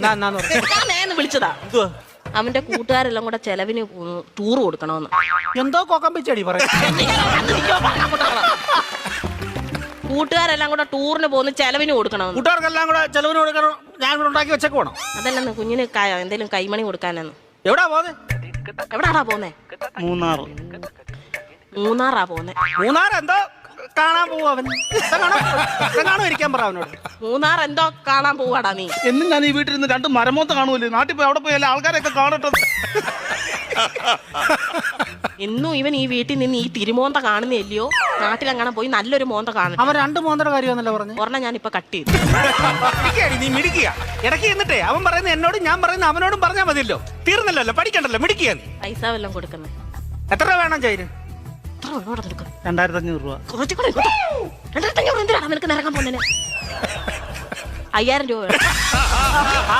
ഞാൻ നേന്ന് വിളിച്ചതാ. അവന്റെ കൂട്ടുകാരെല്ലാം കൂടെ ചെലവിന് ടൂർ കൊടുക്കണമെന്ന്. എന്തോ കൊക്കം പിച്ചടി പറയാ. കൂട്ടുകാരെല്ലാം കൂടെ ടൂറിന് പോകുന്ന ചെലവിന് കൊടുക്കണമെന്ന്. കൂട്ടുകാർക്കെല്ലാം കൂടെ ചെലവിന് കൊടുക്കണം. ഞാൻ കൂടെ ഉണ്ടാക്കി വെച്ചേക്ക് പോണം. അതല്ലെന്ന് കുഞ്ഞിന് എന്തേലും കൈമണി കൊടുക്കാനെന്ന്. എവിടാ പോന്നെ? എവിടാടാ പോന്നെ? മൂന്നാറാ പോന്നെ. മൂന്നാർ എന്തോ കാണാൻ പോവും അവൻ. കാണാൻ ഇരിക്കാൻ പറ അവനോട്. മൂന്നാർ എന്തോ കാണാൻ പോവാടാ നീ. എന്നും ഞാൻ ഈ വീട്ടിൽ നിന്ന് 2 മരമോത്ത് കാണുമല്ലോ. നാട്ടിൽ പോയി അവിടെ പോയി എല്ലാ ആൾക്കാരെയൊക്കെ കാണട്ടെ. എന്നും ഇവൻ ഈ വീട്ടിൽ നിന്ന് ഈ തിരുമോന്ത കാണുന്നില്ലയോ? നാട്ടിലെങ്ങനെ പോയി നല്ലൊരു മോന്ത കാണും. അവൻ 2 മോന്തയുടെ കാര്യമാണല്ലോ പറഞ്ഞു. ഒരെണ്ണം ഞാൻ ഇപ്പൊ കട്ട് ചെയ്തു. നീ മിടിക്കുക ഇടയ്ക്ക് എന്നിട്ടേ അവൻ പറയുന്ന എന്നോടും ഞാൻ പറയുന്ന അവനോടും പറഞ്ഞാൽ മതിയല്ലോ. തീർന്നല്ലോ, പഠിക്കണ്ടല്ലോ, മിടിക്കുക നീ. പൈസ വല്ലതും കൊടുക്കുന്നേ. എത്ര രൂപ വേണം ചൈന്? 2500 രൂപ. കുറച്ചുകൂടെ 2500 എന്തിനാണ് നിനക്ക് നിറങ്ങാൻ പോകുന്നതിന്? 5000 രൂപ വേണം.